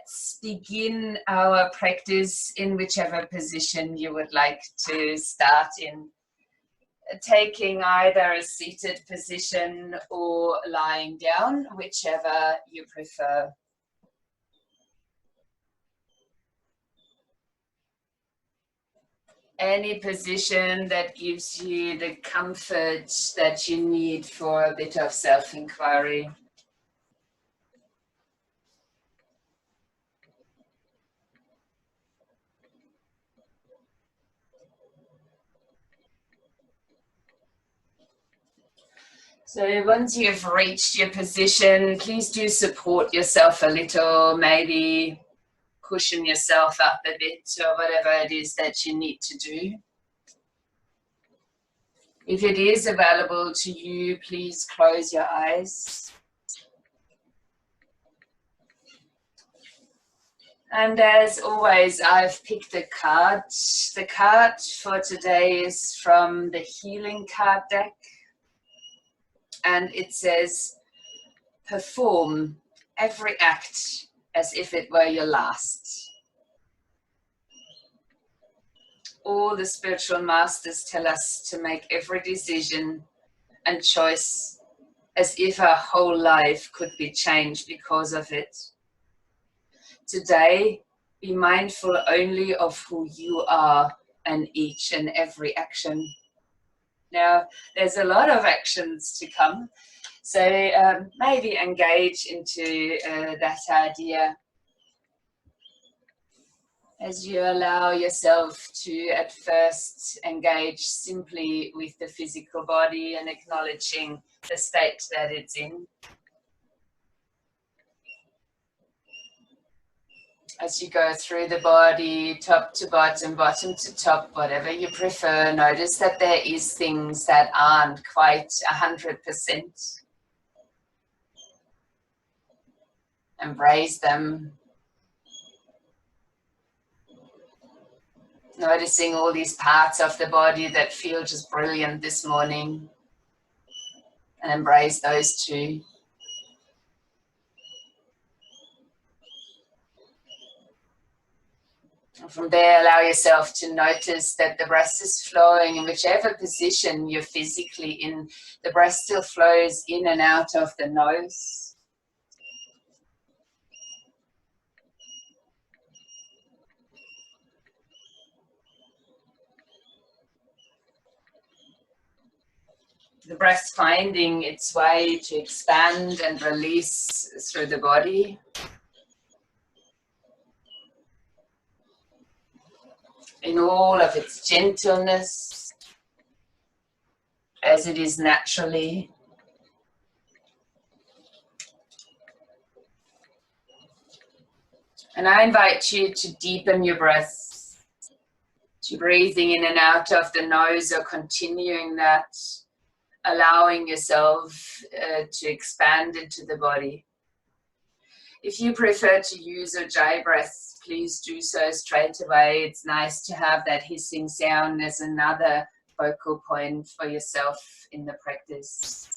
Let's begin our practice in whichever position you would like to start in. Taking either a seated position or lying down, whichever you prefer. Any position that gives you the comfort that you need for a bit of self-inquiry. So once you've reached your position, please do support yourself a little, maybe cushion yourself up a bit or whatever it is that you need to do. If it is available to you, please close your eyes. And as always, I've picked a card. The card for today is from the Healing Card deck. And it says, perform every act as if it were your last. All the spiritual masters tell us to make every decision and choice as if our whole life could be changed because of it. Today, be mindful only of who you are and each and every action. Now, there's a lot of actions to come, so maybe engage into that idea as you allow yourself to at first engage simply with the physical body and acknowledging the state that it's in. As you go through the body, top to bottom, bottom to top, whatever you prefer, notice that there is things that aren't quite 100%. Embrace them. Noticing all these parts of the body that feel just brilliant this morning. And embrace those too. From there, allow yourself to notice that the breath is flowing in whichever position you're physically in. The breath still flows in and out of the nose. The breath finding its way to expand and release through the body. In all of its gentleness, as it is naturally. And I invite you to deepen your breath, to breathing in and out of the nose or continuing that, allowing yourself to expand into the body. If you prefer to use Ujjayi breath, please do so straight away. It's nice to have that hissing sound as another focal point for yourself in the practice.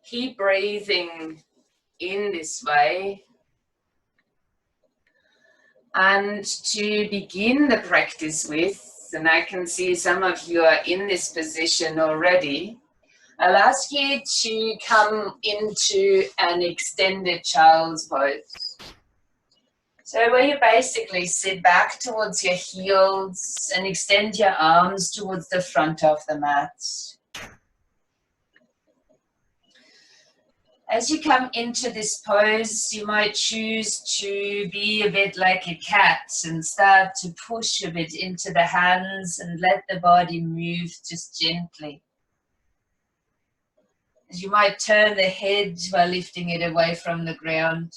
Keep breathing in this way. And to begin the practice with, and I can see some of you are in this position already, I'll ask you to come into an extended child's pose. So where you basically sit back towards your heels and extend your arms towards the front of the mat. As you come into this pose, you might choose to be a bit like a cat and start to push a bit into the hands and let the body move just gently. As you might turn the head while lifting it away from the ground.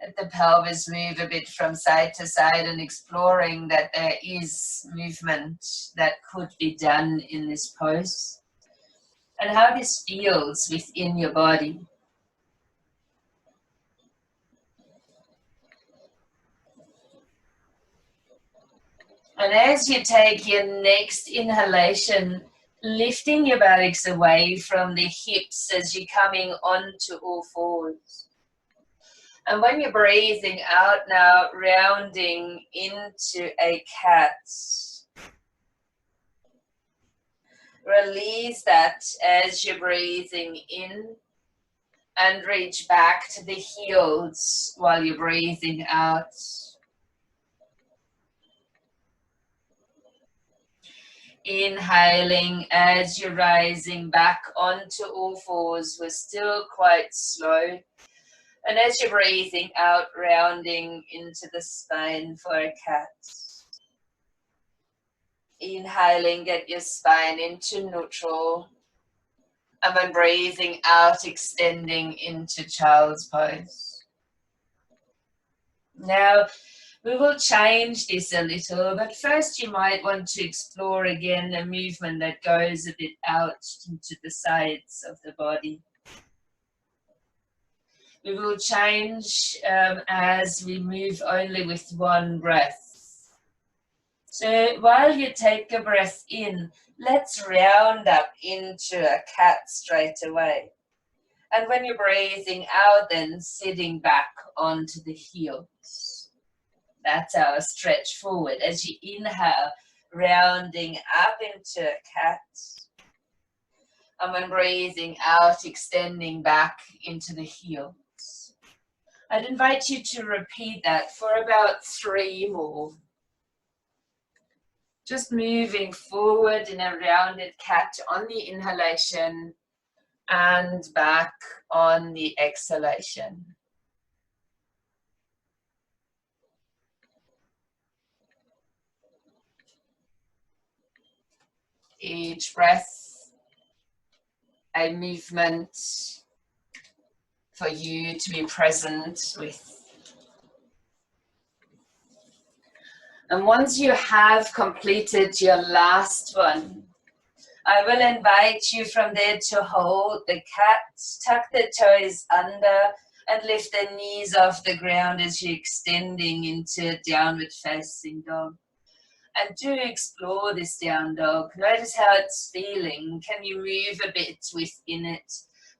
Let the pelvis move a bit from side to side and exploring that there is movement that could be done in this pose. And how this feels within your body. And as you take your next inhalation, lifting your buttocks away from the hips as you're coming onto all fours. And when you're breathing out now, rounding into a cat. Release that as you're breathing in and reach back to the heels while you're breathing out. Inhaling as you're rising back onto all fours. We're still quite slow. And as you're breathing out, rounding into the spine for a cat. Inhaling, get your spine into neutral. And then breathing out, extending into child's pose. Now, we will change this a little, but first you might want to explore again a movement that goes a bit out into the sides of the body. We will change as we move only with one breath. So while you take a breath in, let's round up into a cat straight away. And when you're breathing out, then sitting back onto the heels. That's our stretch forward. As you inhale, rounding up into a cat. And when breathing out, extending back into the heels. I'd invite you to repeat that for about 3 more. Just moving forward in a rounded cat on the inhalation and back on the exhalation. Each breath, a movement for you to be present with. And once you have completed your last one, I will invite you from there to hold the cat, tuck the toes under, and lift the knees off the ground as you're extending into downward facing dog. And do explore this down dog. Notice how it's feeling. Can you move a bit within it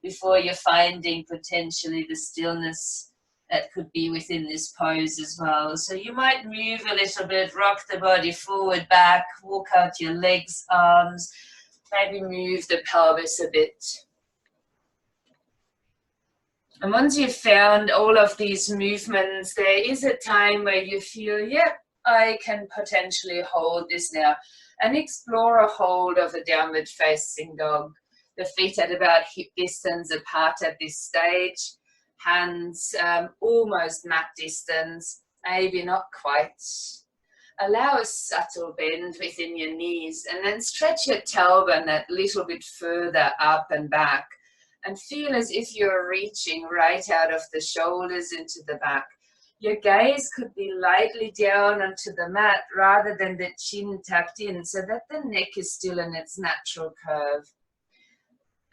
before you're finding potentially the stillness that could be within this pose as well? So you might move a little bit, rock the body forward, back, walk out your legs, arms, maybe move the pelvis a bit. And once you've found all of these movements, there is a time where you feel, yep, I can potentially hold this now, and explore a hold of a downward facing dog. The feet at about hip distance apart at this stage, hands almost mat distance, maybe not quite. Allow a subtle bend within your knees, and then stretch your tailbone that little bit further up and back, and feel as if you're reaching right out of the shoulders into the back. Your gaze could be lightly down onto the mat rather than the chin tucked in, so that the neck is still in its natural curve.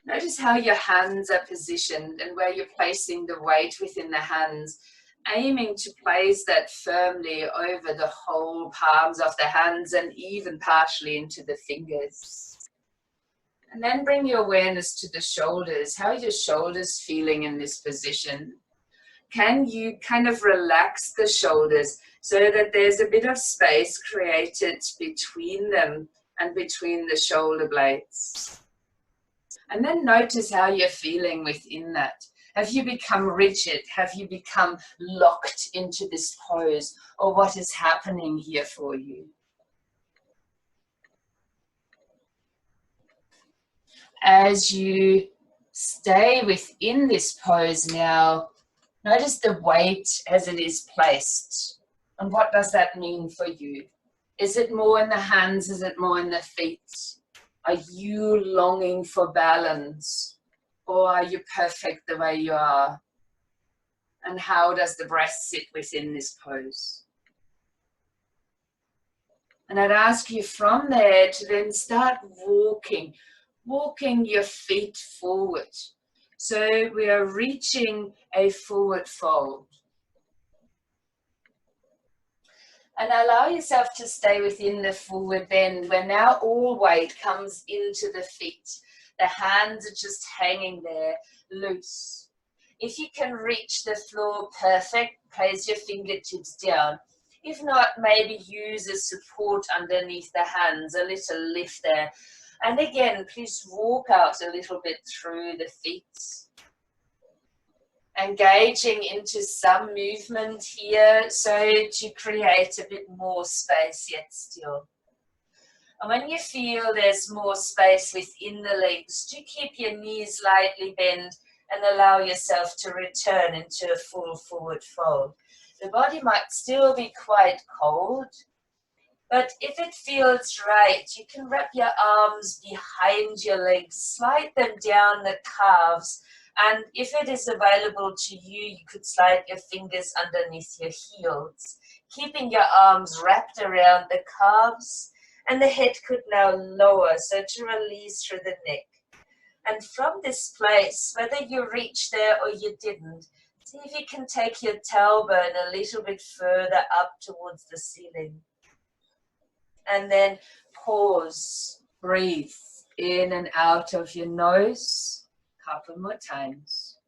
Notice how your hands are positioned and where you're placing the weight within the hands, aiming to place that firmly over the whole palms of the hands and even partially into the fingers. And then bring your awareness to the shoulders. How are your shoulders feeling in this position? Can you kind of relax the shoulders so that there's a bit of space created between them and between the shoulder blades? And then notice how you're feeling within that. Have you become rigid? Have you become locked into this pose? Or what is happening here for you? As you stay within this pose now, notice the weight as it is placed. And what does that mean for you? Is it more in the hands? Is it more in the feet? Are you longing for balance? Or are you perfect the way you are? And how does the breath sit within this pose? And I'd ask you from there to then start walking your feet forward. So we are reaching a forward fold. And allow yourself to stay within the forward bend where now all weight comes into the feet. The hands are just hanging there, loose. If you can reach the floor, perfect. Place your fingertips down. If not, maybe use a support underneath the hands, a little lift there. And again, please walk out a little bit through the feet. Engaging into some movement here, so to create a bit more space yet still. And when you feel there's more space within the legs, do keep your knees lightly bent and allow yourself to return into a full forward fold. The body might still be quite cold, but if it feels right, you can wrap your arms behind your legs, slide them down the calves, and if it is available to you, you could slide your fingers underneath your heels, keeping your arms wrapped around the calves, and the head could now lower, so to release through the neck. And from this place, whether you reached there or you didn't, see if you can take your tailbone a little bit further up towards the ceiling. And then pause, breathe in and out of your nose. Couple more times.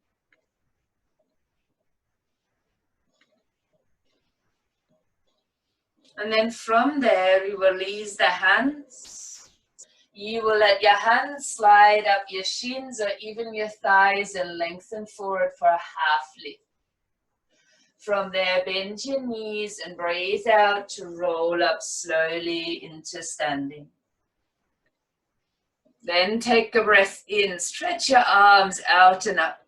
And then from there, you release the hands. You will let your hands slide up your shins or even your thighs and lengthen forward for a half lift. From there, bend your knees and breathe out to roll up slowly into standing. Then take a breath in, stretch your arms out and up.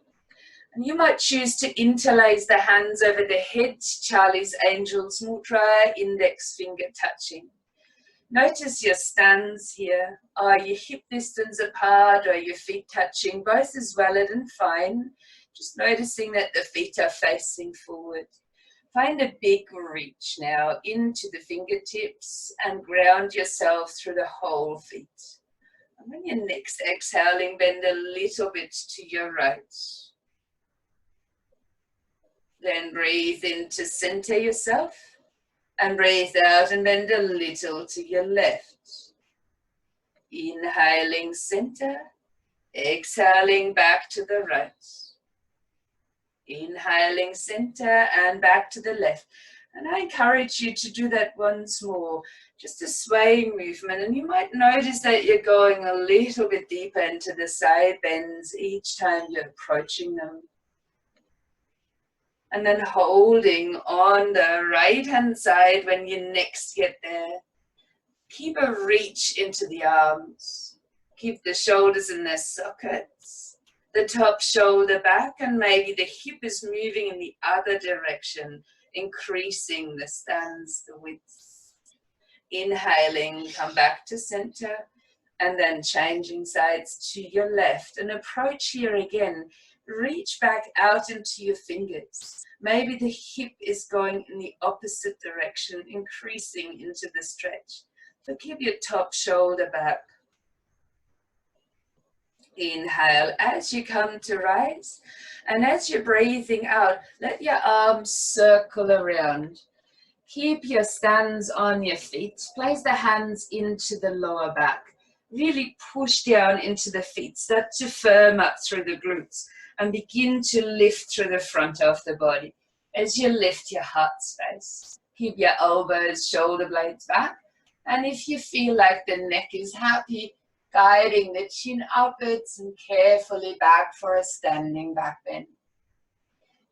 And you might choose to interlace the hands over the head, Charlie's Angel's Mudra, index finger touching. Notice your stance here. Are you hip distance apart or are your feet touching? Both is valid and fine. Just noticing that the feet are facing forward. Find a big reach now into the fingertips and ground yourself through the whole feet. And when you're next exhaling, bend a little bit to your right. Then breathe in to center yourself. And breathe out and bend a little to your left. Inhaling center. Exhaling back to the right. Inhaling center and back to the left. And I encourage you to do that once more. Just a swaying movement, and you might notice that you're going a little bit deeper into the side bends each time you're approaching them. And then holding on the right hand side when you next get there. Keep a reach into the arms. Keep the shoulders in their sockets. The top shoulder back, and maybe the hip is moving in the other direction, increasing the stance, the width. Inhaling, come back to center, and then changing sides to your left. And approach here again. Reach back out into your fingers. Maybe the hip is going in the opposite direction, increasing into the stretch. So keep your top shoulder back. Inhale as you come to rise. And as you're breathing out, let your arms circle around. Keep your stance on your feet. Place the hands into the lower back. Really push down into the feet. Start to firm up through the glutes and begin to lift through the front of the body. As you lift your heart space, keep your elbows, shoulder blades back. And if you feel like the neck is happy, guiding the chin upwards and carefully back for a standing back bend.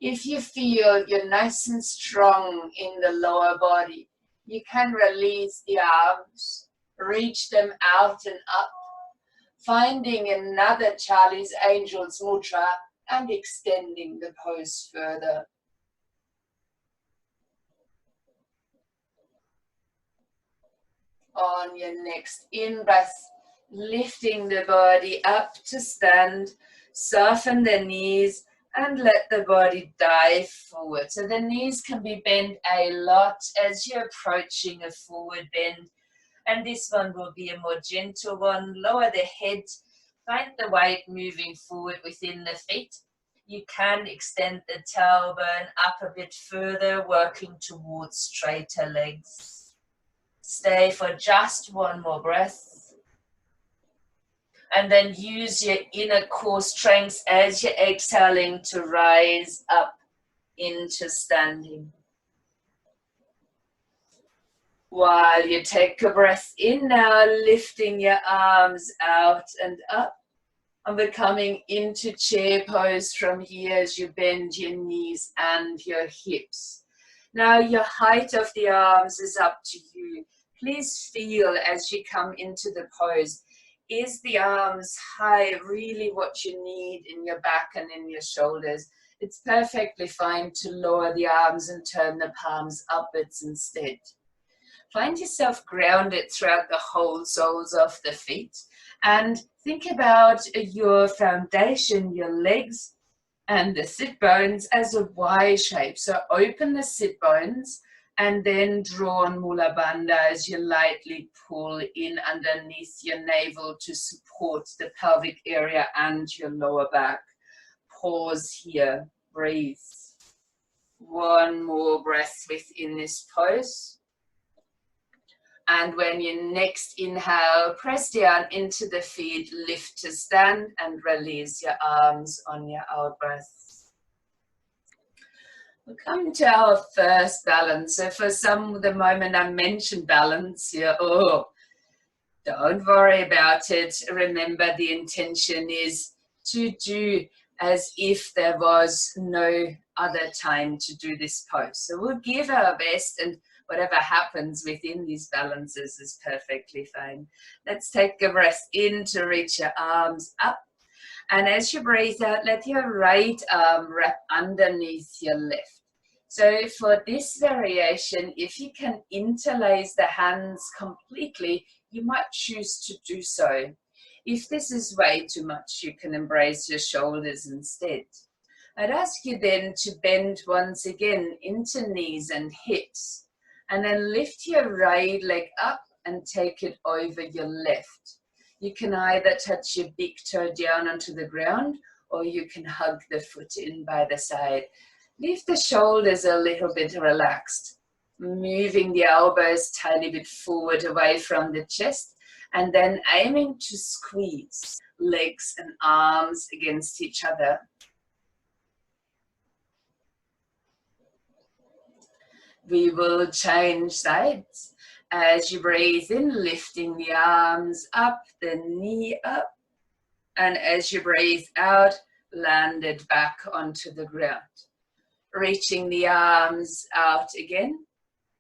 If you feel you're nice and strong in the lower body, you can release the arms, reach them out and up, finding another Charlie's Angel's Mudra and extending the pose further. On your next in-breath, lifting the body up to stand, soften the knees, and let the body dive forward. So the knees can be bent a lot as you're approaching a forward bend. And this one will be a more gentle one. Lower the head, find the weight moving forward within the feet. You can extend the tailbone up a bit further, working towards straighter legs. Stay for just one more breath. And then use your inner core strength as you're exhaling to rise up into standing. While you take a breath in now, lifting your arms out and up. And we're coming into chair pose from here as you bend your knees and your hips. Now your height of the arms is up to you. Please feel as you come into the pose. Is the arms high really what you need in your back and in your shoulders? It's perfectly fine to lower the arms and turn the palms upwards instead. Find yourself grounded throughout the whole soles of the feet. And think about your foundation, your legs and the sit bones as a Y shape. So open the sit bones and then draw on Mula Bandha as you lightly pull in underneath your navel to support the pelvic area and your lower back. Pause here, breathe. One more breath within this pose. And when you next inhale, press down into the feet, lift to stand and release your arms on your out breath. We'll come to our first balance. So for some, the moment I mentioned balance, don't worry about it. Remember, the intention is to do as if there was no other time to do this pose. So we'll give our best, and whatever happens within these balances is perfectly fine. Let's take a breath in to reach your arms up. And as you breathe out, let your right arm wrap underneath your left. So for this variation, if you can interlace the hands completely, you might choose to do so. If this is way too much, you can embrace your shoulders instead. I'd ask you then to bend once again into knees and hips. And then lift your right leg up and take it over your left. You can either touch your big toe down onto the ground, or you can hug the foot in by the side. Leave the shoulders a little bit relaxed, moving the elbows a tiny bit forward away from the chest, and then aiming to squeeze legs and arms against each other. We will change sides. As you breathe in, lifting the arms up, the knee up. And as you breathe out, land it back onto the ground. Reaching the arms out again.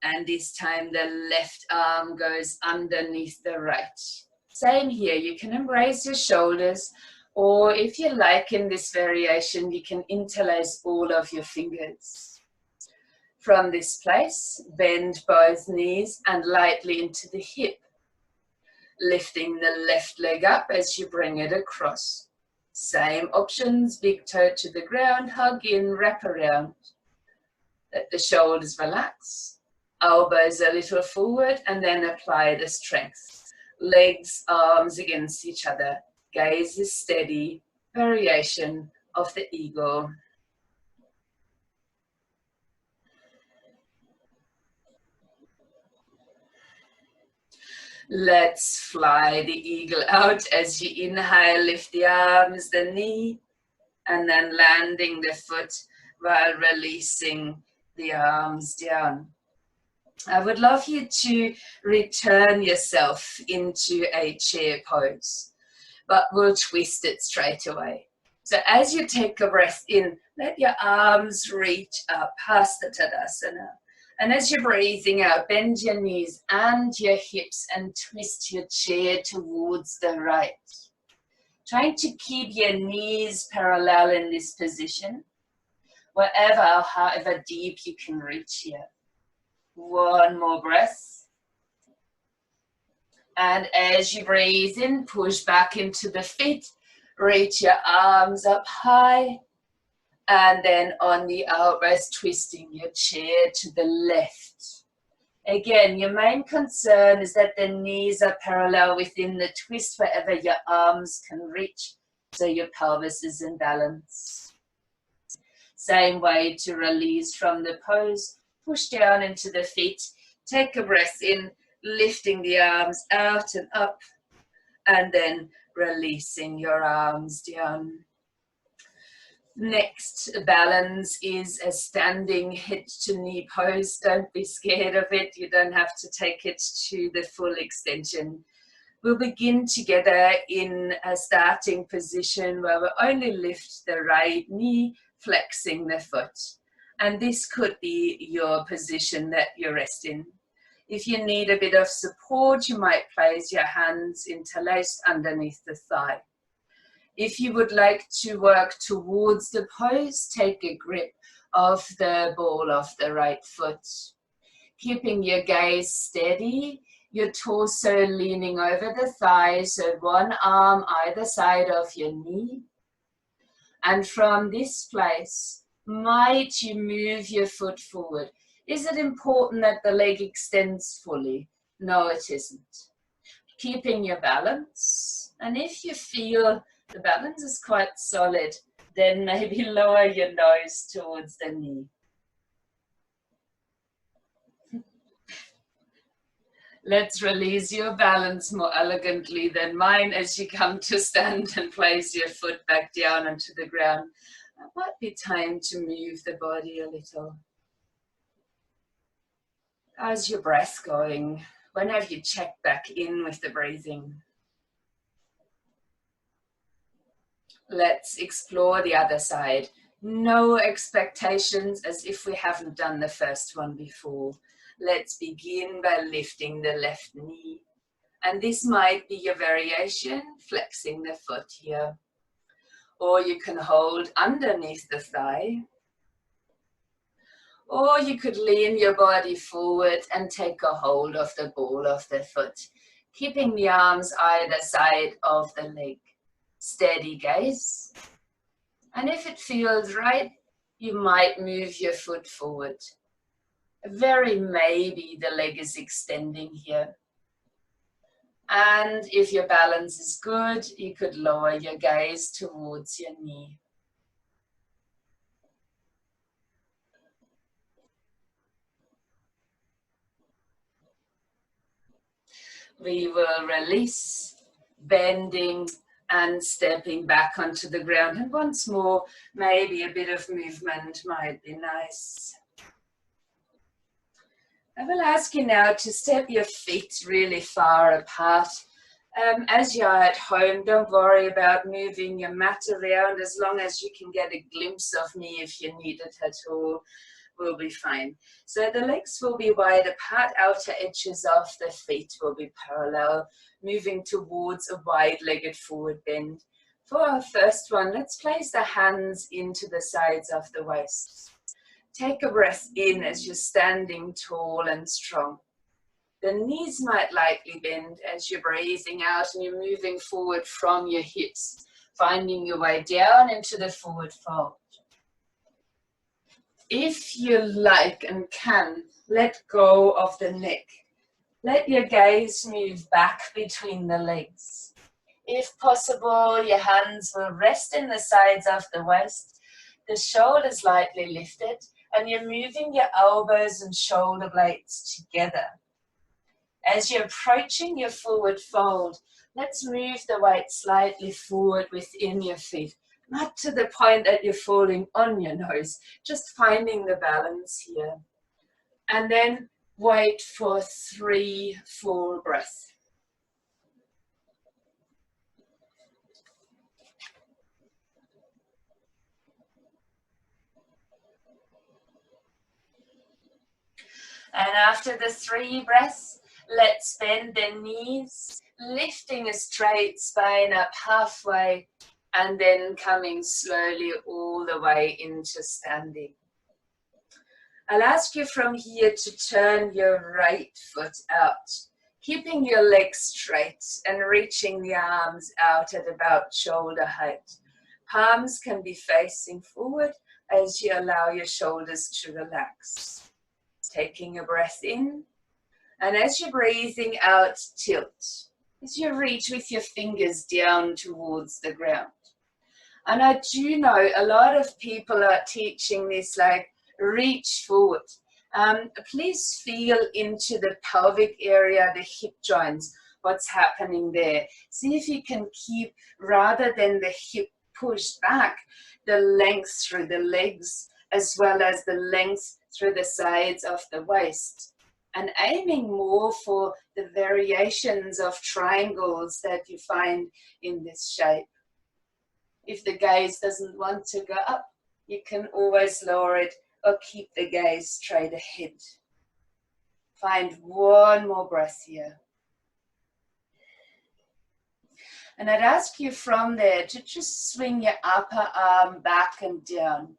And this time the left arm goes underneath the right. Same here, you can embrace your shoulders, or if you like in this variation, you can interlace all of your fingers. From this place, bend both knees and lightly into the hip. Lifting the left leg up as you bring it across. Same options, big toe to the ground, hug in, wrap around. Let the shoulders relax. Elbows a little forward and then apply the strength. Legs, arms against each other. Gaze is steady. Variation of the eagle. Let's fly the eagle out as you inhale, lift the arms, the knee, and then landing the foot while releasing the arms down. I would love you to return yourself into a chair pose, but we'll twist it straight away. So as you take a breath in, let your arms reach up past the Tadasana. And as you're breathing out, bend your knees and your hips and twist your chair towards the right. Trying to keep your knees parallel in this position, wherever or however deep you can reach here. One more breath. And as you breathe in, push back into the feet, reach your arms up high. And then on the out breath, twisting your chair to the left. Again, your main concern is that the knees are parallel within the twist wherever your arms can reach, so your pelvis is in balance. Same way to release from the pose. Push down into the feet. Take a breath in, lifting the arms out and up, and then releasing your arms down. Next balance is a standing hip to knee pose. Don't be scared of it. You don't have to take it to the full extension. We'll begin together in a starting position where we only lift the right knee, flexing the foot. And this could be your position that you rest in. If you need a bit of support, you might place your hands interlaced underneath the thigh. If you would like to work towards the pose, take a grip of the ball of the right foot. Keeping your gaze steady, your torso leaning over the thigh, so one arm either side of your knee. And from this place, might you move your foot forward? Is it important that the leg extends fully? No, it isn't. Keeping your balance, and if you feel the balance is quite solid, then maybe lower your nose towards the knee. Let's release your balance more elegantly than mine as you come to stand and place your foot back down onto the ground. It might be time to move the body a little. How's your breath going? When have you checked back in with the breathing? Let's explore the other side. No expectations, as if we haven't done the first one before. Let's begin by lifting the left knee. And this might be your variation, flexing the foot here. Or you can hold underneath the thigh. Or you could lean your body forward and take a hold of the ball of the foot, keeping the arms either side of the leg. Steady gaze. And if it feels right, you might move your foot forward. Very maybe the leg is extending here. And if your balance is good, you could lower your gaze towards your knee. We will release, bending and stepping back onto the ground. And once more, maybe a bit of movement might be nice. I will ask you now to step your feet really far apart. As you're at home, don't worry about moving your mat around. As long as you can get a glimpse of me if you need it at all, will be fine. So the legs will be wide apart, outer edges of the feet will be parallel, moving towards a wide-legged forward bend. For our first one, let's place the hands into the sides of the waist. Take a breath in as you're standing tall and strong. The knees might lightly bend as you're breathing out and you're moving forward from your hips, finding your way down into the forward fold. If you like and can, let go of the neck. Let your gaze move back between the legs. If possible, your hands will rest in the sides of the waist, the shoulders lightly lifted, and you're moving your elbows and shoulder blades together. As you're approaching your forward fold, let's move the weight slightly forward within your feet. Not to the point that you're falling on your nose, just finding the balance here. And then wait for 3 full breaths. And after the 3 breaths, let's bend the knees, lifting a straight spine up halfway, and then coming slowly all the way into standing. I'll ask you from here to turn your right foot out, keeping your legs straight and reaching the arms out at about shoulder height. Palms can be facing forward as you allow your shoulders to relax. Taking a breath in, and as you're breathing out, tilt. As you reach with your fingers down towards the ground. And I do know a lot of people are teaching this, like reach forward. Please feel into the pelvic area, the hip joints, what's happening there. See if you can keep, rather than the hip pushed back, the length through the legs, as well as the length through the sides of the waist. And aiming more for the variations of triangles that you find in this shape. If the gaze doesn't want to go up, you can always lower it or keep the gaze straight ahead. Find one more breath here. And I'd ask you from there to just swing your upper arm back and down,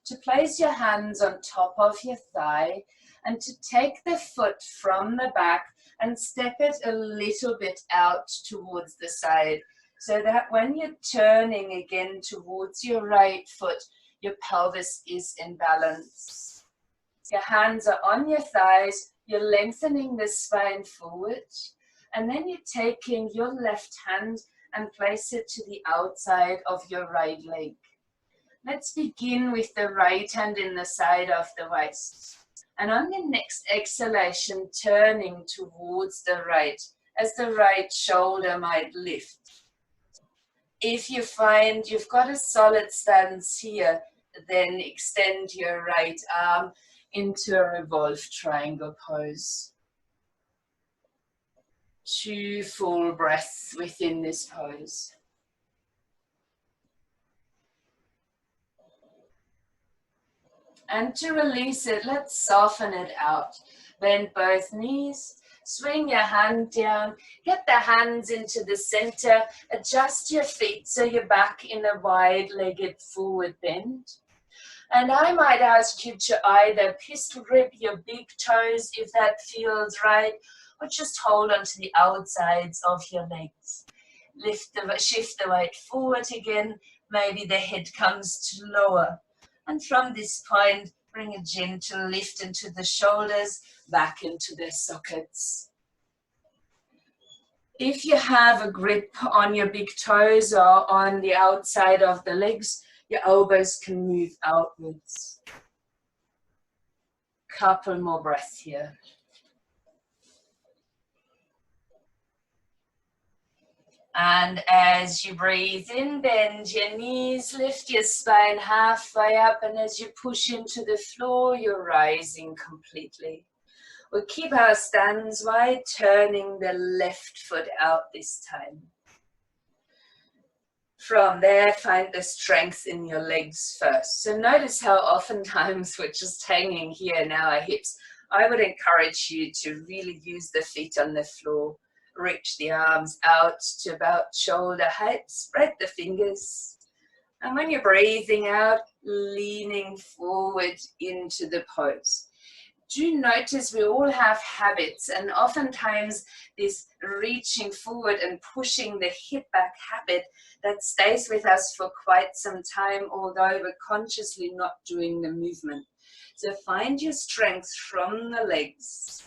to place your hands on top of your thigh, and to take the foot from the back and step it a little bit out towards the side, so that when you're turning again towards your right foot, your pelvis is in balance. Your hands are on your thighs, you're lengthening the spine forward, and then you're taking your left hand and place it to the outside of your right leg. Let's begin with the right hand in the side of the waist. And on the next exhalation, turning towards the right, as the right shoulder might lift. If you find you've got a solid stance here, then extend your right arm into a revolved triangle pose. 2 full breaths within this pose. And to release it, let's soften it out. Bend both knees, swing your hand down, get the hands into the center, adjust your feet so you're back in a wide-legged forward bend. And I might ask you to either pistol grip your big toes if that feels right, or just hold onto the outsides of your legs. Shift the weight forward again, maybe the head comes to lower. And from this point, bring a gentle lift into the shoulders, back into their sockets. If you have a grip on your big toes or on the outside of the legs, your elbows can move outwards. Couple more breaths here. And as you breathe in, bend your knees, lift your spine halfway up, and as you push into the floor, you're rising completely. We'll keep our stance wide, turning the left foot out this time. From there, find the strength in your legs first. So notice how oftentimes we're just hanging here in our hips. I would encourage you to really use the feet on the floor. Reach the arms out to about shoulder height, spread the fingers. And when you're breathing out, leaning forward into the pose. Do notice we all have habits, and oftentimes this reaching forward and pushing the hip back habit that stays with us for quite some time, although we're consciously not doing the movement. So find your strength from the legs,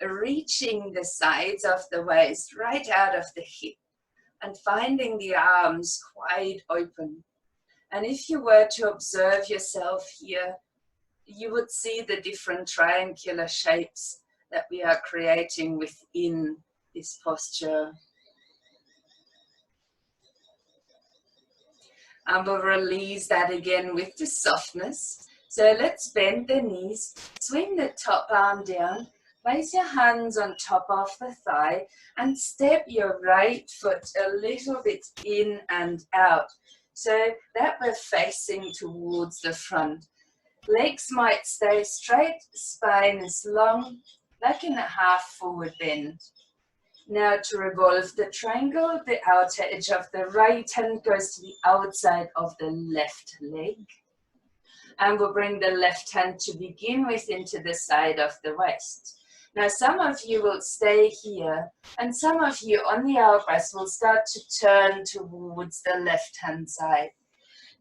reaching the sides of the waist right out of the hip, and finding the arms wide open. And if you were to observe yourself here, you would see the different triangular shapes that we are creating within this posture. And we'll release that again with the softness. So let's bend the knees, swing the top arm down, place your hands on top of the thigh, and step your right foot a little bit in and out, so that we're facing towards the front. Legs might stay straight, spine is long, back in a half forward bend. Now to revolve the triangle, the outer edge of the right hand goes to the outside of the left leg. And we'll bring the left hand to begin with into the side of the waist. Now some of you will stay here, and some of you on the out-breath will start to turn towards the left-hand side.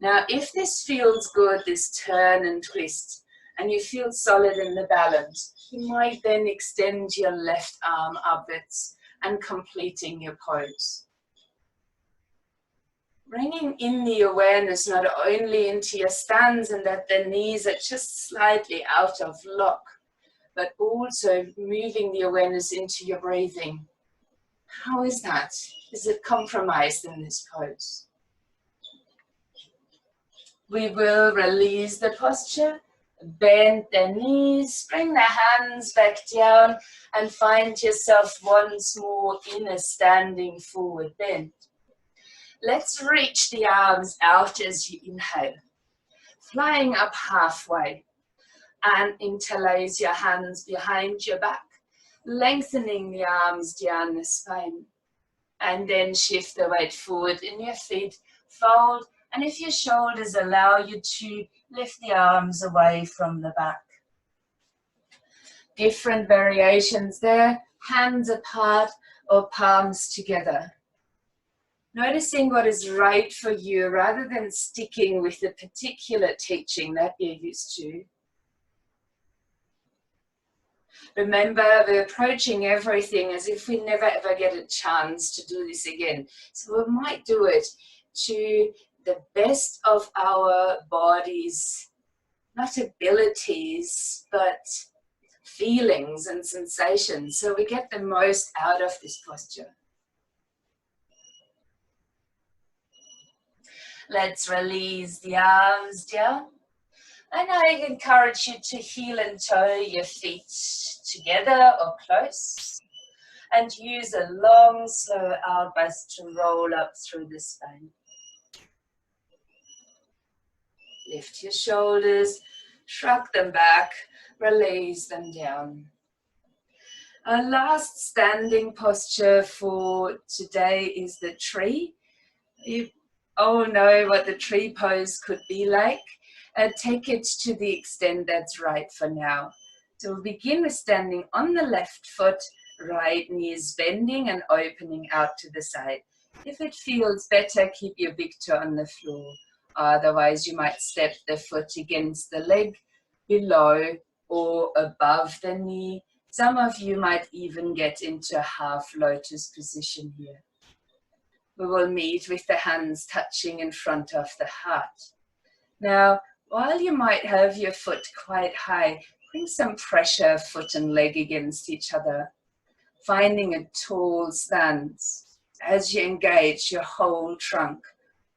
Now, if this feels good, this turn and twist, and you feel solid in the balance, you might then extend your left arm upwards and completing your pose. Bringing in the awareness not only into your stance and that the knees are just slightly out of lock, but also moving the awareness into your breathing. How is that? Is it compromised in this pose? We will release the posture, bend the knees, bring the hands back down and find yourself once more in a standing forward bend. Let's reach the arms out as you inhale, flying up halfway, and interlace your hands behind your back, lengthening the arms down the spine, and then shift the weight forward in your feet, fold, and if your shoulders allow you to, lift the arms away from the back. Different variations there, hands apart or palms together. Noticing what is right for you rather than sticking with the particular teaching that you're used to. Remember, we're approaching everything as if we never ever get a chance to do this again. So we might do it to the best of our bodies, not abilities, but feelings and sensations. So we get the most out of this posture. Let's release the arms down. And I encourage you to heel and toe your feet together or close. And use a long, slow out breath to roll up through the spine. Lift your shoulders, shrug them back, release them down. Our last standing posture for today is the tree. You all know what the tree pose could be like. Take it to the extent that's right for now. So we'll begin with standing on the left foot, right knee is bending and opening out to the side. If it feels better, keep your big toe on the floor. Otherwise, you might step the foot against the leg, below or above the knee. Some of you might even get into a half lotus position here. We will meet with the hands touching in front of the heart. Now, while you might have your foot quite high, bring some pressure, foot and leg against each other, finding a tall stance as you engage your whole trunk,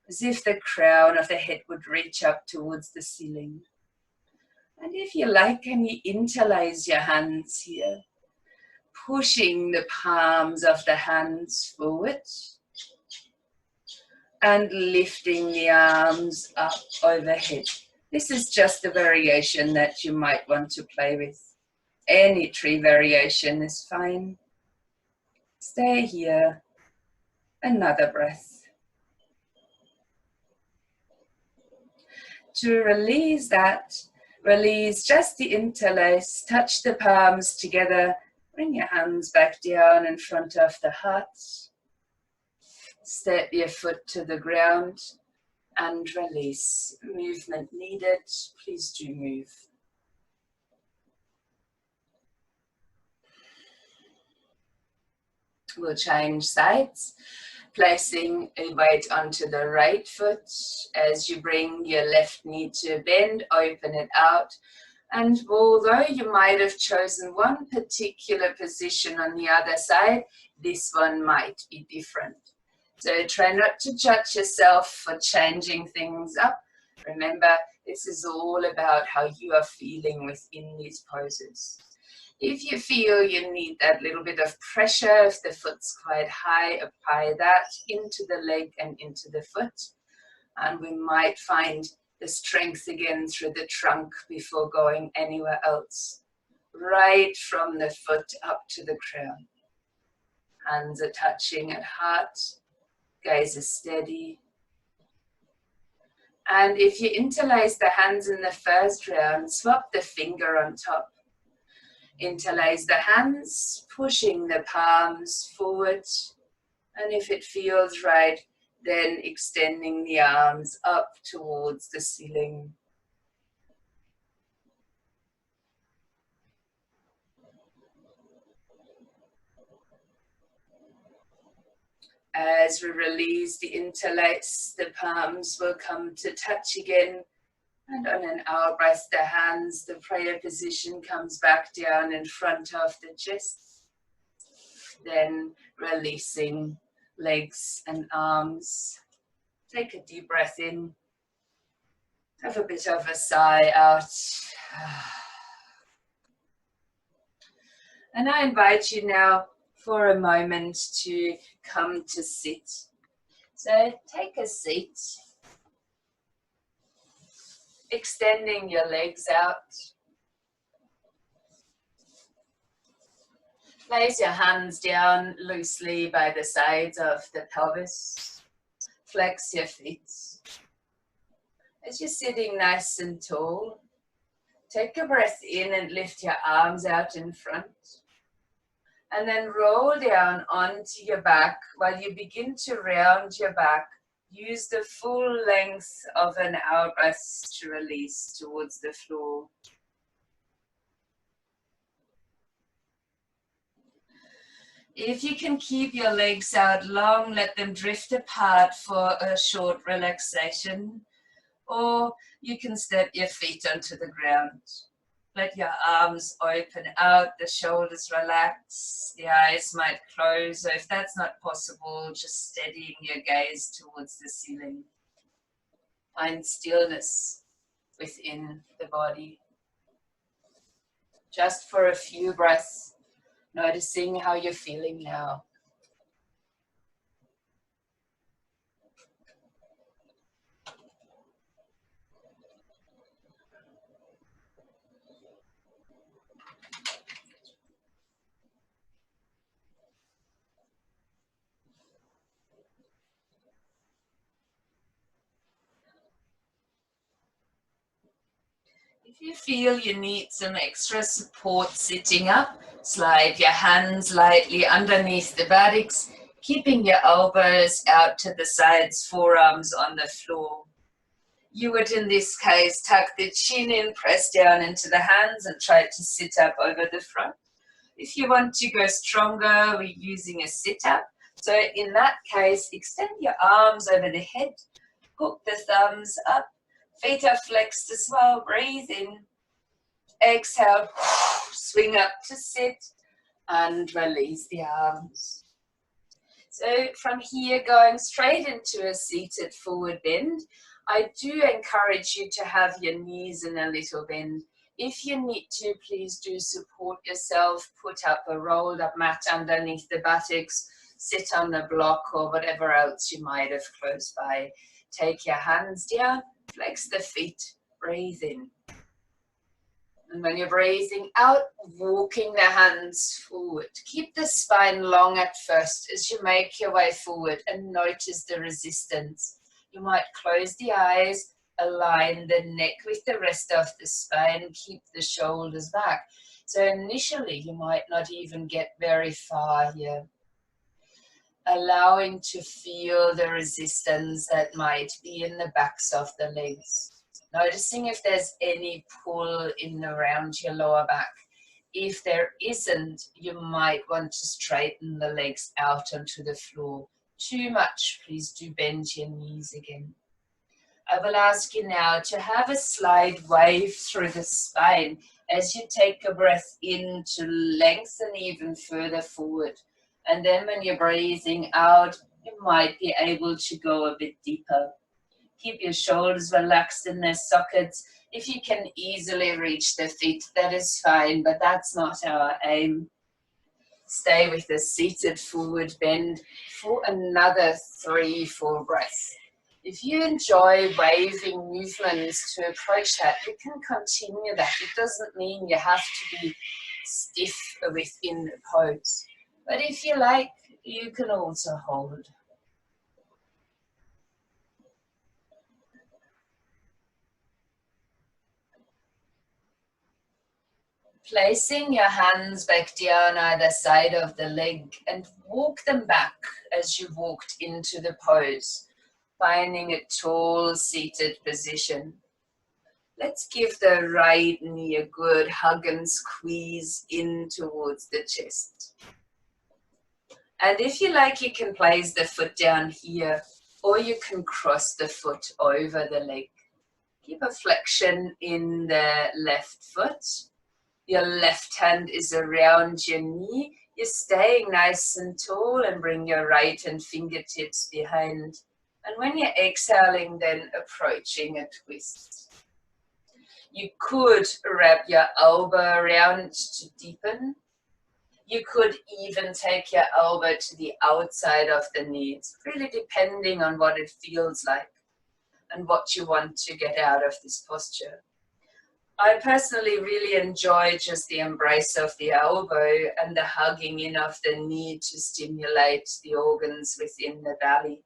as if the crown of the head would reach up towards the ceiling. And if you like, can you interlace your hands here, pushing the palms of the hands forward and lifting the arms up overhead. This is just a variation that you might want to play with. Any tree variation is fine. Stay here. Another breath. To release that, release just the interlace, touch the palms together, bring your hands back down in front of the heart. Step your foot to the ground and release. Movement needed, please do move. We'll change sides, placing a weight onto the right foot as you bring your left knee to a bend, open it out. And although you might have chosen one particular position on the other side, this one might be different. So try not to judge yourself for changing things up. Remember, this is all about how you are feeling within these poses. If you feel you need that little bit of pressure, if the foot's quite high, apply that into the leg and into the foot. And we might find the strength again through the trunk before going anywhere else. Right from the foot up to the crown. Hands are touching at heart. Gaze is steady. And if you interlace the hands in the first round, swap the finger on top. Interlace the hands, pushing the palms forward. And if it feels right, then extending the arms up towards the ceiling. As we release the interlace, the palms will come to touch again. And on an out breath, the hands, the prayer position comes back down in front of the chest. Then releasing legs and arms. Take a deep breath in. Have a bit of a sigh out. And I invite you now for a moment to come to sit. So take a seat. Extending your legs out. Place your hands down loosely by the sides of the pelvis. Flex your feet. As you're sitting nice and tall, take a breath in and lift your arms out in front. And then roll down onto your back. While you begin to round your back, use the full length of an out breath to release towards the floor. If you can keep your legs out long, let them drift apart for a short relaxation. Or you can step your feet onto the ground. Let your arms open out, the shoulders relax, the eyes might close. So if that's not possible, just steadying your gaze towards the ceiling. Find stillness within the body. Just for a few breaths, noticing how you're feeling now. If you feel you need some extra support sitting up, slide your hands lightly underneath the buttocks, keeping your elbows out to the sides, forearms on the floor. You would, in this case, tuck the chin in, press down into the hands and try to sit up over the front. If you want to go stronger, we're using a sit-up. So in that case, extend your arms over the head, hook the thumbs up. Feet are flexed as well. Breathe in. Exhale. Swing up to sit and release the arms. So from here, going straight into a seated forward bend, I do encourage you to have your knees in a little bend. If you need to, please do support yourself. Put up a rolled up mat underneath the buttocks. Sit on a block or whatever else you might have close by. Take your hands down. Flex the feet, breathe in. And when you're breathing out, walking the hands forward. Keep the spine long at first as you make your way forward and notice the resistance. You might close the eyes, align the neck with the rest of the spine, keep the shoulders back. So initially you might not even get very far here. Allowing to feel the resistance that might be in the backs of the legs. Noticing if there's any pull in around your lower back. If there isn't, you might want to straighten the legs out onto the floor. Too much, please do bend your knees again. I will ask you now to have a slight wave through the spine as you take a breath in to lengthen even further forward. And then when you're breathing out, you might be able to go a bit deeper. Keep your shoulders relaxed in their sockets. If you can easily reach the feet, that is fine, but that's not our aim. Stay with a seated forward bend for another 3-4 breaths. If you enjoy waving movements to approach that, you can continue that. It doesn't mean you have to be stiff within the pose. But if you like, you can also hold. Placing your hands back down either side of the leg and walk them back as you walked into the pose, finding a tall seated position. Let's give the right knee a good hug and squeeze in towards the chest. And if you like, you can place the foot down here, or you can cross the foot over the leg. Keep a flexion in the left foot. Your left hand is around your knee. You're staying nice and tall, and bring your right hand fingertips behind. And when you're exhaling, then approaching a twist. You could wrap your elbow around to deepen. You could even take your elbow to the outside of the knee. It's really depending on what it feels like and what you want to get out of this posture. I personally really enjoy just the embrace of the elbow and the hugging in of the knee to stimulate the organs within the belly.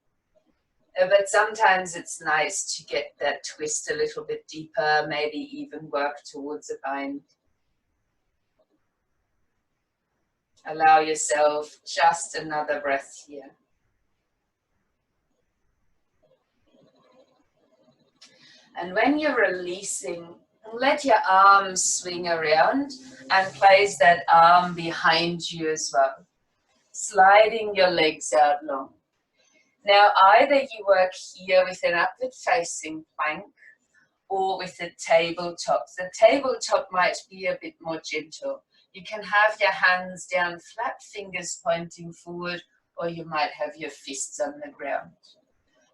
But sometimes it's nice to get that twist a little bit deeper, maybe even work towards a bind. Allow yourself just another breath here. And when you're releasing, let your arms swing around and place that arm behind you as well, sliding your legs out long. Now, either you work here with an upward facing plank or with a tabletop. The tabletop might be a bit more gentle. You can have your hands down flat, fingers pointing forward, or you might have your fists on the ground.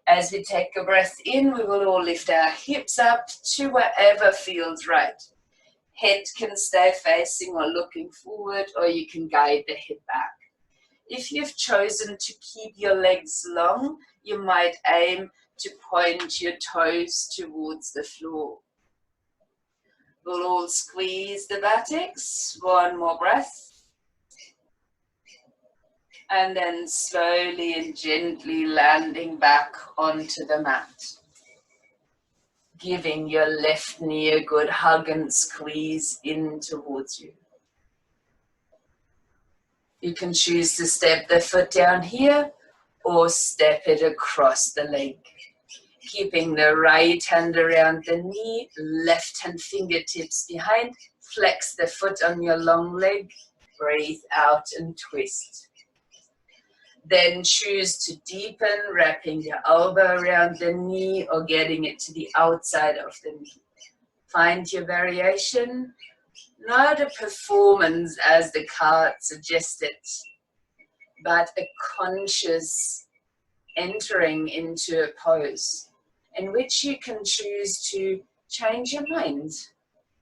As we take a breath in, we will all lift our hips up to wherever feels right. Head can stay facing or looking forward, or you can guide the head back. If you've chosen to keep your legs long, you might aim to point your toes towards the floor. We'll all squeeze the buttocks. One more breath. And then slowly and gently landing back onto the mat. Giving your left knee a good hug and squeeze in towards you. You can choose to step the foot down here or step it across the leg. Keeping the right hand around the knee, left hand fingertips behind. Flex the foot on your long leg. Breathe out and twist. Then choose to deepen, wrapping your elbow around the knee or getting it to the outside of the knee. Find your variation. Not a performance as the card suggested, but a conscious entering into a pose in which you can choose to change your mind.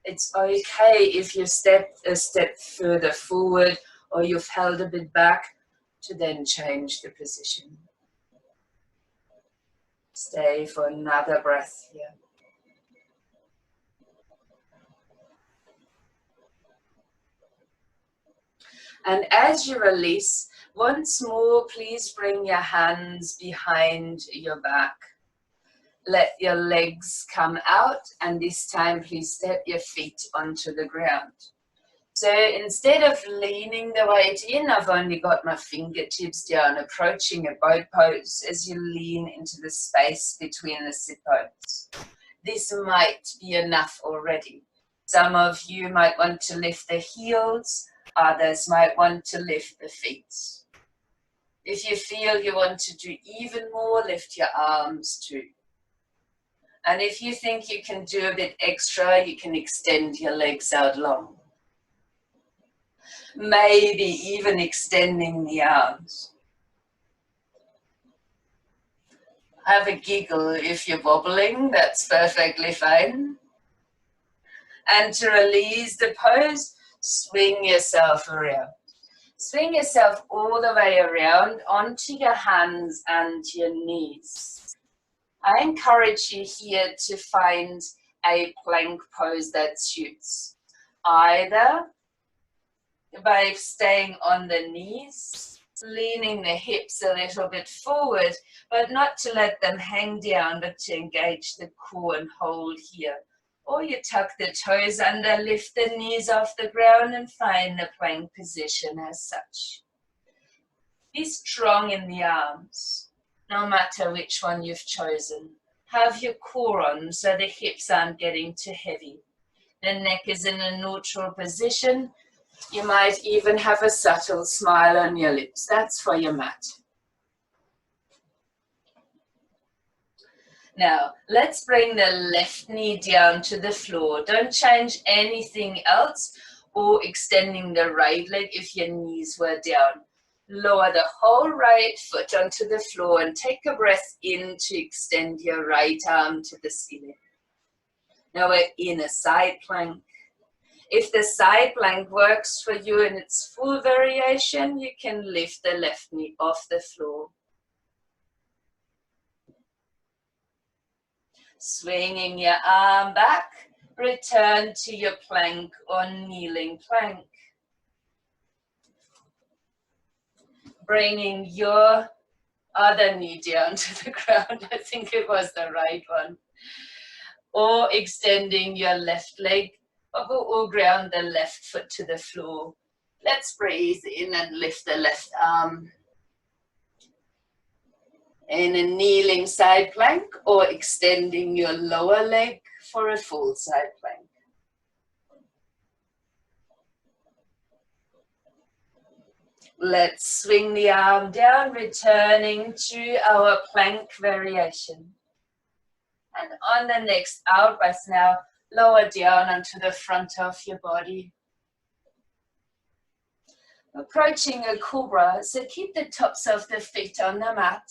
It's okay if you step a step further forward or you've held a bit back to then change the position. Stay for another breath here. And as you release, once more, please bring your hands behind your back. Let your legs come out, and this time please step your feet onto the ground. So instead of leaning the weight in, I've only got my fingertips down, approaching a boat pose as you lean into the space between the sit bones. This might be enough already. Some of you might want to lift the heels, others might want to lift the feet. If you feel you want to do even more, lift your arms too. And if you think you can do a bit extra, you can extend your legs out long. Maybe even extending the arms. Have a giggle if you're wobbling, that's perfectly fine. And to release the pose, swing yourself around. Swing yourself all the way around onto your hands and your knees. I encourage you here to find a plank pose that suits. Either by staying on the knees, leaning the hips a little bit forward, but not to let them hang down, but to engage the core and hold here. Or you tuck the toes under, lift the knees off the ground and find the plank position as such. Be strong in the arms, no matter which one you've chosen. Have your core on so the hips aren't getting too heavy. The neck is in a neutral position. You might even have a subtle smile on your lips. That's for your mat. Now, let's bring the left knee down to the floor. Don't change anything else or extending the right leg if your knees were down. Lower the whole right foot onto the floor and take a breath in to extend your right arm to the ceiling. Now we're in a side plank. If the side plank works for you in its full variation, you can lift the left knee off the floor. Swinging your arm back, return to your plank or kneeling plank. Bringing your other knee down to the ground, I think it was the right one. Or extending your left leg, or ground the left foot to the floor. Let's breathe in and lift the left arm. In a kneeling side plank or extending your lower leg for a full side plank. Let's swing the arm down, returning to our plank variation. And on the next out breath now, lower down onto the front of your body. Approaching a cobra, so keep the tops of the feet on the mat.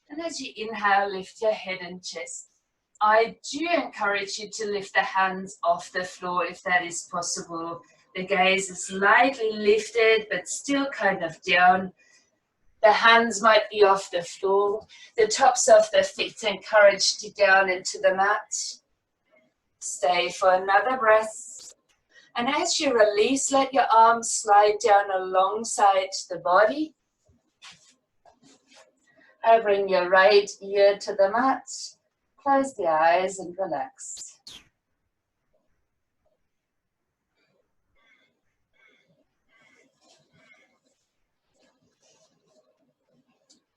And as you inhale, lift your head and chest. I do encourage you to lift the hands off the floor if that is possible. The gaze is slightly lifted, but still kind of down. The hands might be off the floor. The tops of the feet encouraged you down into the mat. Stay for another breath. And as you release, let your arms slide down alongside the body. I bring your right ear to the mat. Close the eyes and relax.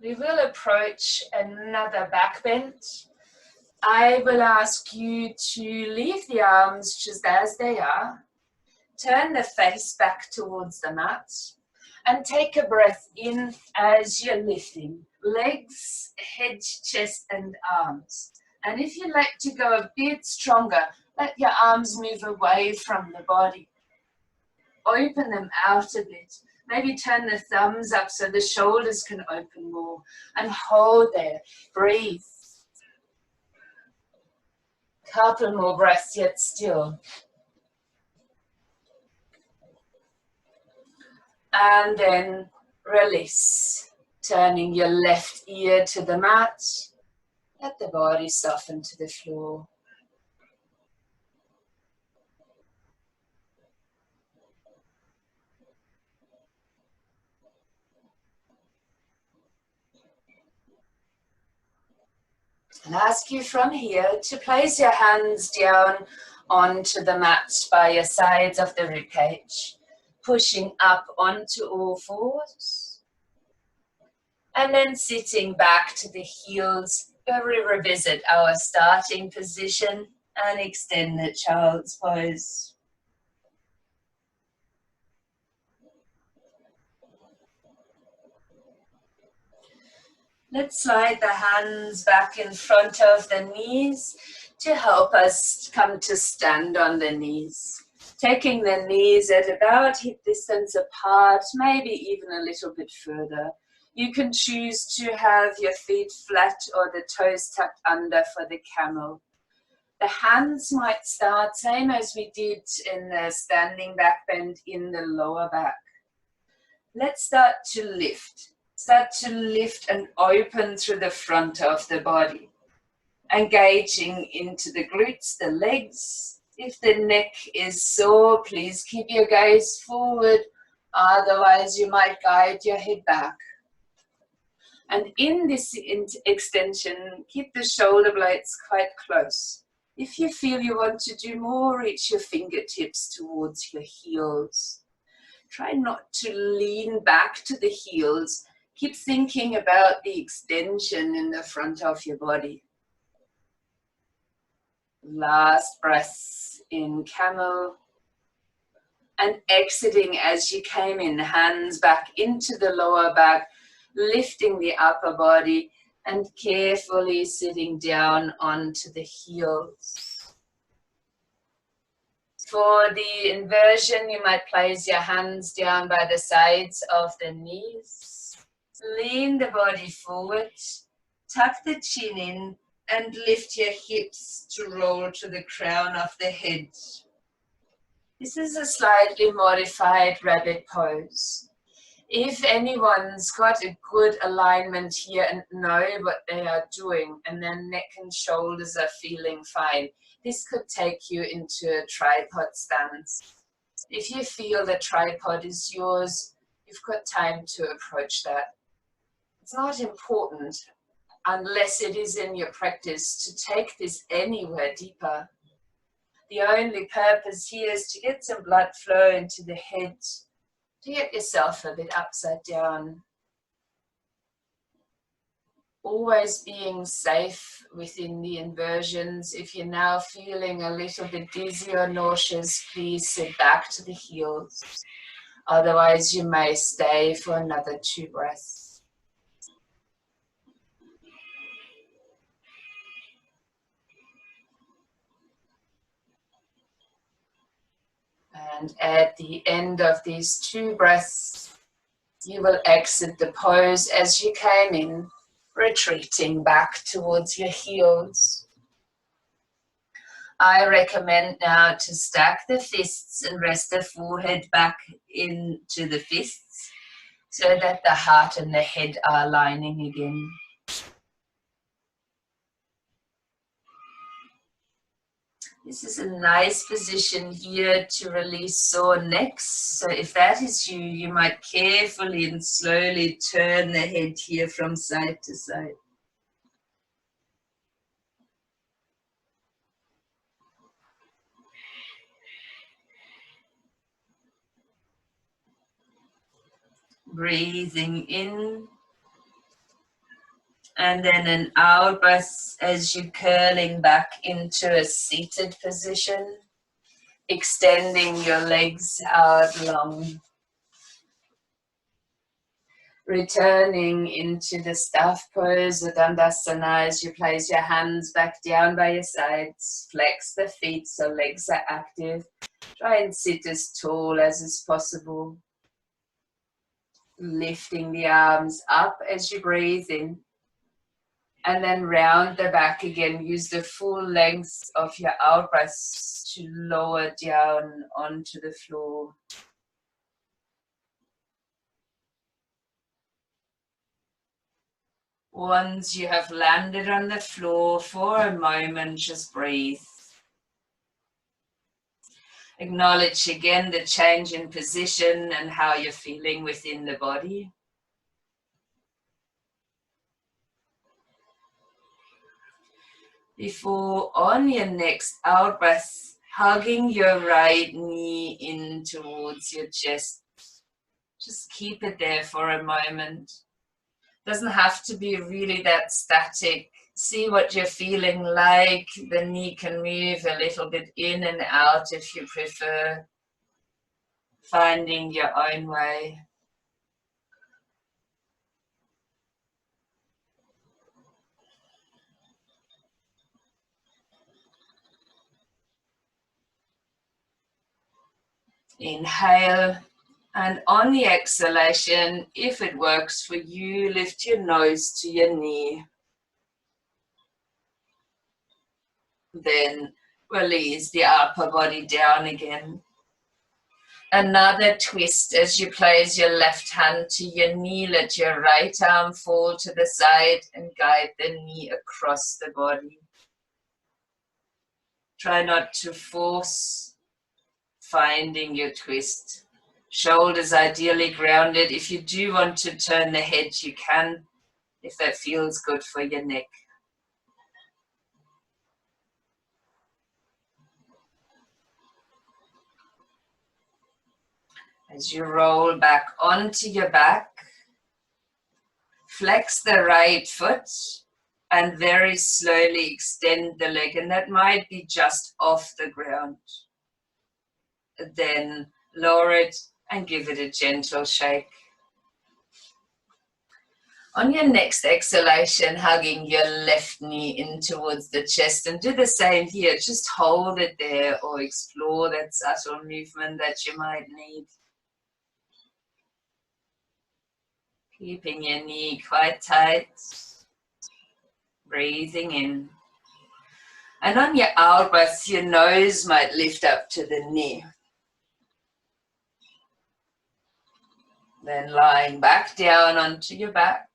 We will approach another back bend. I will ask you to leave the arms just as they are. Turn the face back towards the mat and take a breath in as you're lifting. Legs, head, chest and arms. And if you like to go a bit stronger, let your arms move away from the body. Open them out a bit. Maybe turn the thumbs up so the shoulders can open more. And hold there. Breathe. Couple more breaths yet still. And then release. Turning your left ear to the mat. Let the body soften to the floor. And ask you from here to place your hands down onto the mat by your sides of the ribcage, pushing up onto all fours. And then sitting back to the heels, where we revisit our starting position and extend the child's pose. Let's slide the hands back in front of the knees to help us come to stand on the knees. Taking the knees at about hip distance apart, maybe even a little bit further. You can choose to have your feet flat or the toes tucked under for the camel. The hands might start same as we did in the standing back bend in the lower back. Let's start to lift. Start to lift and open through the front of the body. Engaging into the glutes, the legs. If the neck is sore, please keep your gaze forward. Otherwise, you might guide your head back. And in this extension, keep the shoulder blades quite close. If you feel you want to do more, reach your fingertips towards your heels. Try not to lean back to the heels. Keep thinking about the extension in the front of your body. Last breath in camel. And exiting as you came in, hands back into the lower back, lifting the upper body and carefully sitting down onto the heels. For the inversion, you might place your hands down by the sides of the knees. Lean the body forward, tuck the chin in, and lift your hips to roll to the crown of the head. This is a slightly modified rabbit pose. If anyone's got a good alignment here and know what they are doing, and their neck and shoulders are feeling fine, this could take you into a tripod stance. If you feel the tripod is yours, you've got time to approach that. It's not important, unless it is in your practice, to take this anywhere deeper. The only purpose here is to get some blood flow into the head, to get yourself a bit upside down. Always being safe within the inversions. If you're now feeling a little bit dizzy or nauseous, please sit back to the heels. Otherwise, you may stay for another 2 breaths. And at the end of these 2 breaths, you will exit the pose as you came in, retreating back towards your heels. I recommend now to stack the fists and rest the forehead back into the fists so that the heart and the head are aligning again. This is a nice position here to release sore necks. So if that is you, you might carefully and slowly turn the head here from side to side. Breathing in. And then an out breath as you're curling back into a seated position, extending your legs out long. Returning into the staff pose or Dandasana as you place your hands back down by your sides. Flex the feet so legs are active. Try and sit as tall as is possible. Lifting the arms up as you breathe in. And then round the back again. Use the full length of your out breaths to lower down onto the floor. Once you have landed on the floor for a moment, just breathe. Acknowledge again the change in position and how you're feeling within the body. Before on your next out breath, hugging your right knee in towards your chest. Just keep it there for a moment. Doesn't have to be really that static. See what you're feeling like. The knee can move a little bit in and out if you prefer. Finding your own way. Inhale, and on the exhalation, if it works for you, lift your nose to your knee. Then release the upper body down again. Another twist as you place your left hand to your knee. Let your right arm fall to the side and guide the knee across the body. Try not to force finding your twist. Shoulders ideally grounded. If you do want to turn the head, you can, if that feels good for your neck. As you roll back onto your back, flex the right foot and very slowly extend the leg, and that might be just off the ground. Then Lower it and give it a gentle shake. On your next exhalation, hugging your left knee in towards the chest, and do the same here. Just hold it there or explore that subtle movement that you might need. Keeping your knee quite tight. Breathing in. And on your out breath, your nose might lift up to the knee. Then lying back down onto your back.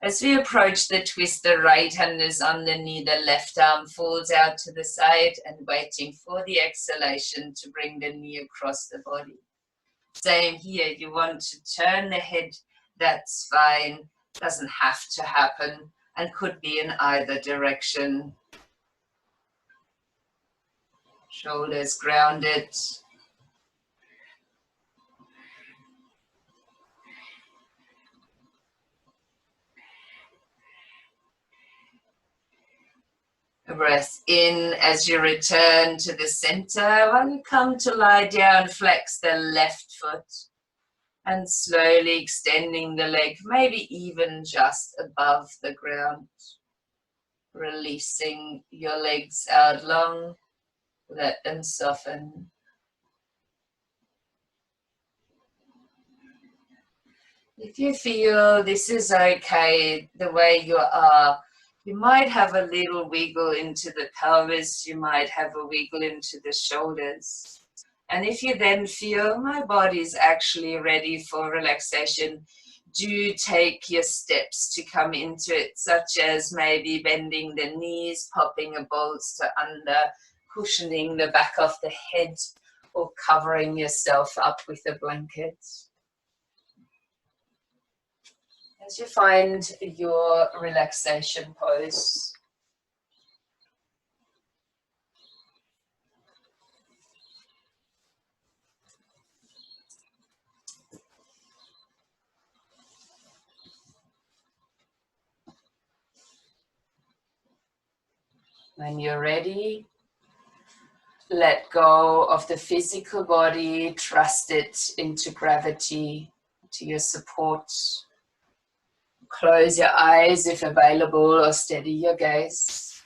As we approach the twist, the right hand is on the knee, the left arm falls out to the side and waiting for the exhalation to bring the knee across the body. Same here, you want to turn the head, that's fine, doesn't have to happen and could be in either direction. Shoulders grounded. Breath in as you return to the center. When you come to lie down, flex the left foot and slowly extending the leg, maybe even just above the ground. Releasing your legs out long, let them soften. If you feel this is okay the way you are, you might have a little wiggle into the pelvis, you might have a wiggle into the shoulders. And if you then feel my body's actually ready for relaxation, do take your steps to come into it, such as maybe bending the knees, popping a bolster under, cushioning the back of the head, or covering yourself up with a blanket. As you find your relaxation pose, when you're ready, let go of the physical body, trust it into gravity, to your support. Close your eyes if available or steady your gaze.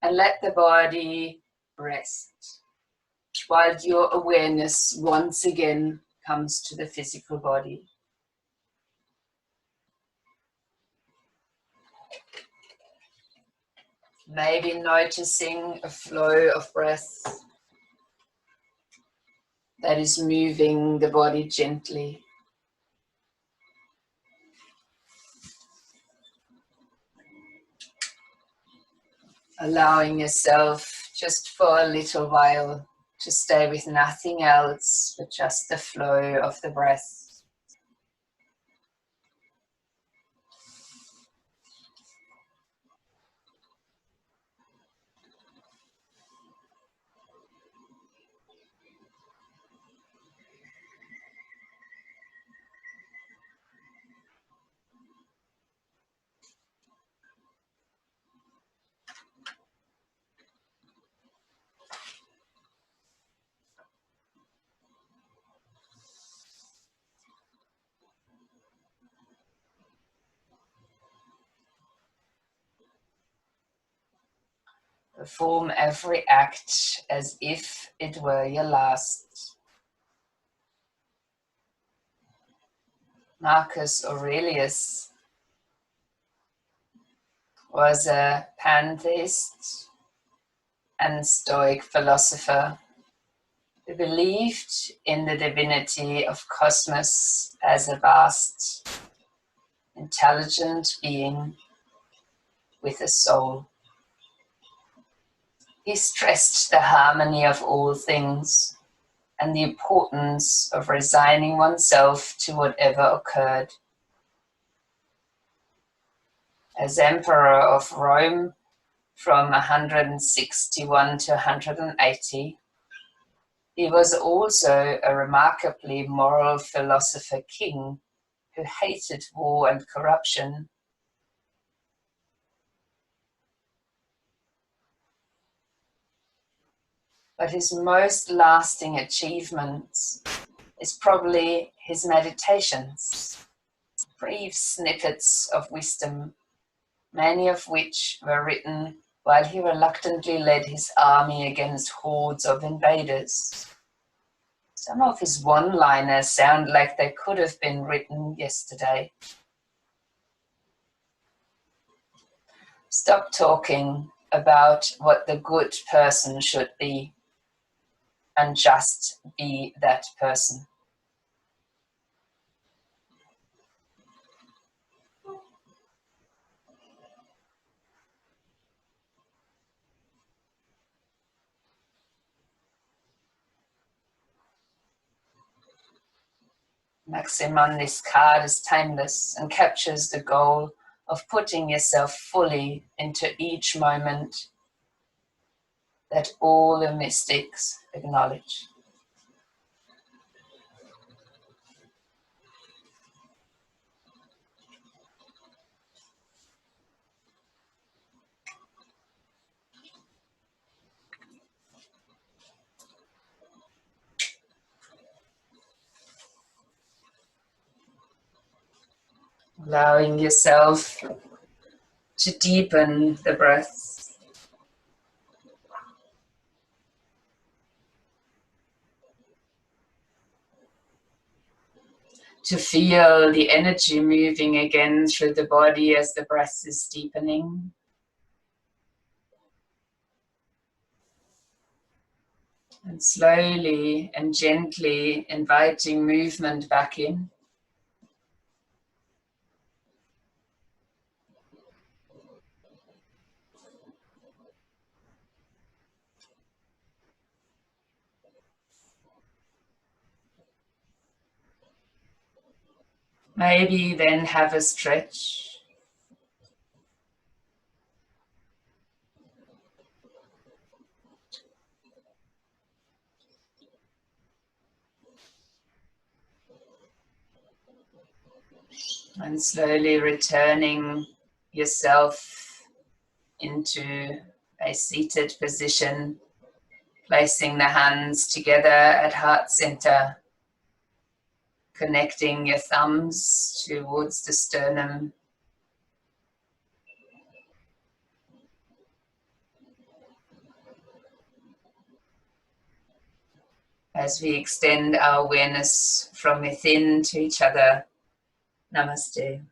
And let the body rest while your awareness once again comes to the physical body. Maybe noticing a flow of breath that is moving the body gently. Allowing yourself just for a little while to stay with nothing else but just the flow of the breath. Perform every act as if it were your last. Marcus Aurelius was a pantheist and Stoic philosopher who believed in the divinity of cosmos as a vast, intelligent being with a soul. He stressed the harmony of all things and the importance of resigning oneself to whatever occurred. As Emperor of Rome from 161 to 180, he was also a remarkably moral philosopher king who hated war and corruption. But his most lasting achievements is probably his meditations, brief snippets of wisdom, many of which were written while he reluctantly led his army against hordes of invaders. Some of his one-liners sound like they could have been written yesterday. Stop talking about what the good person should be and just be that person. Maximum Niscard is timeless and captures the goal of putting yourself fully into each moment that all the mystics acknowledge. Allowing yourself to deepen the breath. To feel the energy moving again through the body as the breath is deepening. And slowly and gently inviting movement back in. Maybe then have a stretch. And slowly returning yourself into a seated position, placing the hands together at heart center, connecting your thumbs towards the sternum. As we extend our awareness from within to each other. Namaste.